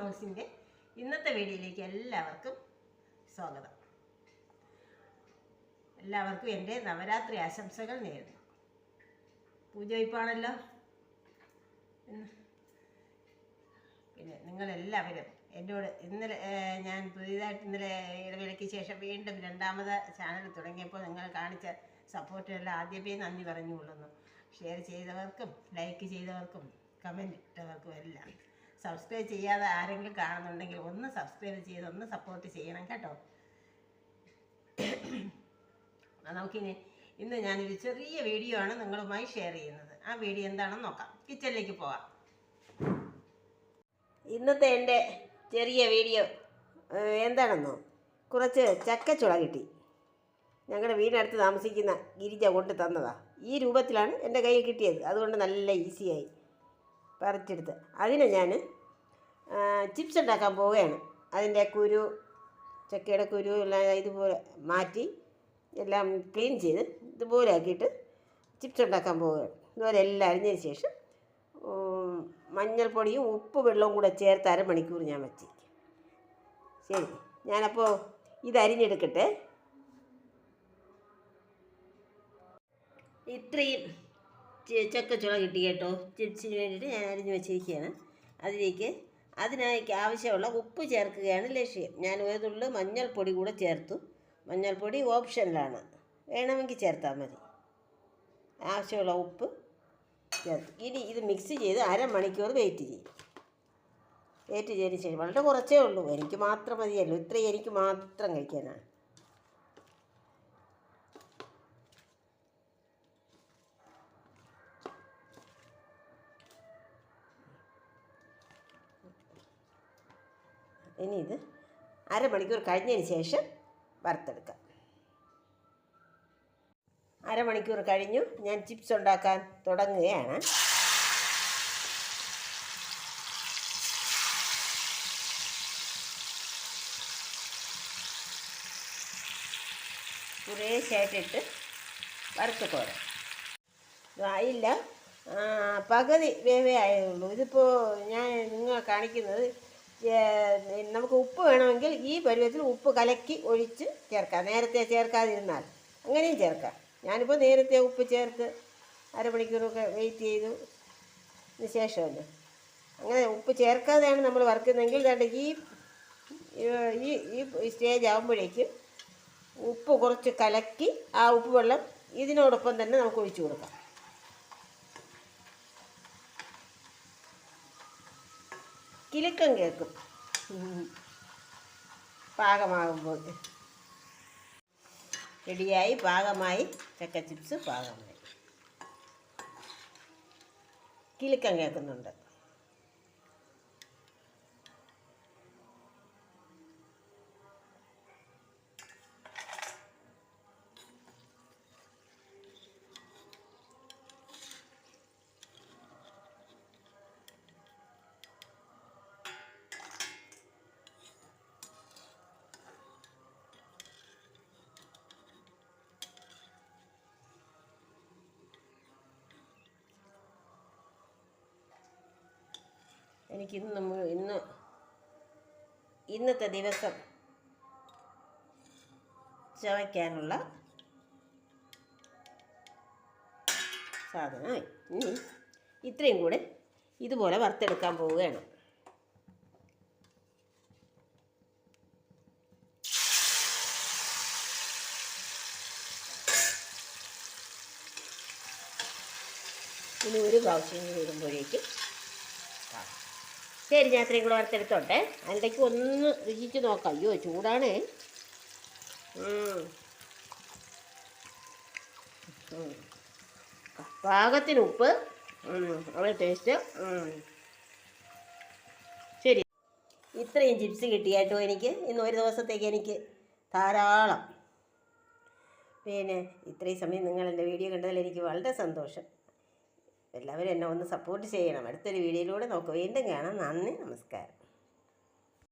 ഹൗസിൻ്റെ ഇന്നത്തെ വീഡിയോയിലേക്ക് എല്ലാവർക്കും സ്വാഗതം. എല്ലാവർക്കും എൻ്റെ നവരാത്രി ആശംസകൾ നേരുന്നു. പൂജ വയ്പ്പാണല്ലോ. പിന്നെ നിങ്ങളെല്ലാവരും എന്നോട് ഞാൻ പുതിയതായിട്ട് ഇടവേളയ്ക്ക് ശേഷം വീണ്ടും രണ്ടാമത് ചാനൽ തുടങ്ങിയപ്പോൾ നിങ്ങൾ കാണിച്ച സപ്പോർട്ടിനെല്ലാം ആദ്യമേ നന്ദി പറഞ്ഞുകൊള്ളുന്നു. ഷെയർ ചെയ്തവർക്കും ലൈക്ക് ചെയ്തവർക്കും കമൻറ്റ് ഇട്ടവർക്കും എല്ലാം. സബ്സ്ക്രൈബ് ചെയ്യാതെ ആരെങ്കിലും കാണുന്നുണ്ടെങ്കിൽ ഒന്ന് സബ്സ്ക്രൈബ് ചെയ്ത് ഒന്ന് സപ്പോർട്ട് ചെയ്യണം കേട്ടോ. നമുക്കിനി ഇന്ന് ഞാനൊരു ചെറിയ വീഡിയോ ആണ് നിങ്ങളുമായി ഷെയർ ചെയ്യുന്നത്. ആ വീഡിയോ എന്താണെന്ന് നോക്കാം. കിച്ചണിലേക്ക് പോകാം. ഇന്നത്തെ എൻ്റെ ചെറിയ വീഡിയോ എന്താണെന്നോ, കുറച്ച് ചക്കച്ചുള കിട്ടി. ഞങ്ങളുടെ വീടിനടുത്ത് താമസിക്കുന്ന ഗിരിജ കൊണ്ട് തന്നതാണ്. ഈ രൂപത്തിലാണ് എൻ്റെ കയ്യിൽ കിട്ടിയത്. അതുകൊണ്ട് നല്ല ഈസിയായി പറിച്ചെടുത്ത് അതിനെ ഞാൻ ചിപ്സ് ഉണ്ടാക്കാൻ പോവുകയാണ്. അതിൻ്റെ കുരു, ചക്കയുടെ കുരു എല്ലാം ഇതുപോലെ മാറ്റി എല്ലാം ക്ലീൻ ചെയ്ത് ഇതുപോലെ ആക്കിയിട്ട് ചിപ്സ് ഉണ്ടാക്കാൻ പോവുകയാണ്. ഇതുപോലെ എല്ലാം അരിഞ്ഞതിന് ശേഷം മഞ്ഞൾപ്പൊടിയും ഉപ്പ് വെള്ളവും കൂടെ ചേർത്ത് അരമണിക്കൂർ ഞാൻ വച്ച്. ശരി, ഞാനപ്പോൾ ഇത് അരിഞ്ഞെടുക്കട്ടെ. ഇത്രയും ചക്കച്ചുള കിട്ടി കേട്ടോ. ചിപ്സിന് വേണ്ടിയിട്ട് ഞാൻ അരിഞ്ഞ് വെച്ചിരിക്കുകയാണ്. അതിനായി ആവശ്യമുള്ള ഉപ്പ് ചേർക്കുകയാണ് ലക്ഷ്യം. ഞാൻ ഒരു തുള്ളി മഞ്ഞൾപ്പൊടി കൂടെ ചേർത്തു. മഞ്ഞൾപ്പൊടി ഓപ്ഷനിലാണ്, വേണമെങ്കിൽ ചേർത്താൽ മതി. ആവശ്യമുള്ള ഉപ്പ് ചേർത്ത് ഇനി ഇത് മിക്സ് ചെയ്ത് അരമണിക്കൂർ വെയിറ്റ് ചെയ്തതിന് ശേഷം, വളരെ കുറച്ചേ ഉള്ളൂ, എനിക്ക് മാത്രം മതിയല്ലോ, ഇത്രയും എനിക്ക് മാത്രം കഴിക്കാനാണ്. ഇനി ഇത് അരമണിക്കൂർ കഴിഞ്ഞതിന് ശേഷം വറുത്തെടുക്കാം. അരമണിക്കൂർ കഴിഞ്ഞു. ഞാൻ ചിപ്സ് ഉണ്ടാക്കാൻ തുടങ്ങുകയാണ്. കുറേശ്ശായിട്ടിട്ട് വറുത്ത് കോരാം. ആയില്ല, പകുതി വേവേ ആയുള്ളൂ. ഇതിപ്പോൾ ഞാൻ നിങ്ങൾ കാണിക്കുന്നത്, നമുക്ക് ഉപ്പ് വേണമെങ്കിൽ ഈ പരുവത്തിൽ ഉപ്പ് കലക്കി ഒഴിച്ച് ചേർക്കാം. നേരത്തെ ചേർക്കാതിരുന്നാൽ അങ്ങനെയും ചേർക്കാം. ഞാനിപ്പോൾ നേരത്തെ ഉപ്പ് ചേർത്ത് അരമണിക്കൂറൊക്കെ വെയിറ്റ് ചെയ്തു ശേഷമല്ലോ. അങ്ങനെ ഉപ്പ് ചേർക്കാതെയാണ് നമ്മൾ വറുക്കുന്നതെങ്കിൽ ദാണ്ട് ഈ സ്റ്റേജ് ആകുമ്പോഴേക്കും ഉപ്പ് കുറച്ച് കലക്കി ആ ഉപ്പ് വെള്ളം ഇതിനോടൊപ്പം തന്നെ നമുക്ക് ഒഴിച്ചു കൊടുക്കാം. കിലുക്കം കേൾക്കും പാകമാകുമ്പോൾ. റെഡിയായി, പാകമായി. ചക്ക ചിപ്സ് പാകമായി. കിലുക്കം കേൾക്കുന്നുണ്ട്. എനിക്ക് ഇന്നത്തെ ദിവസം ചവയ്ക്കാനുള്ള സാധനമായി. ഇനി ഇത്രയും കൂടെ ഇതുപോലെ വറുത്തെടുക്കാൻ പോവുകയാണ്. ഇനി ഒരു പ്രാവശ്യം വരുമ്പോഴേക്കും ശരി, ഞാൻ അത്രയും കൂടെ വറുത്തെടുത്തോട്ടെ. അതിൻ്റെക്ക് ഒന്ന് രുചിച്ച് നോക്കാം. അയ്യോ, ചൂടാണേ. പാകത്തിന് ഉപ്പ്, അവളെ ടേസ്റ്റ്. ശരി, ഇത്രയും ചിപ്സ് കിട്ടിയാട്ടോ എനിക്ക്. ഇന്ന് ഒരു ദിവസത്തേക്ക് എനിക്ക് ധാരാളം. പിന്നെ ഇത്രയും സമയം നിങ്ങൾ എൻ്റെ വീഡിയോ കണ്ടതിൽ എനിക്ക് വളരെ സന്തോഷം. എല്ലാവരും എന്നെ ഒന്ന് സപ്പോർട്ട് ചെയ്യണം. അടുത്തൊരു വീഡിയോയിലൂടെ നമുക്ക് വീണ്ടും കാണാം. നന്ദി, നമസ്കാരം.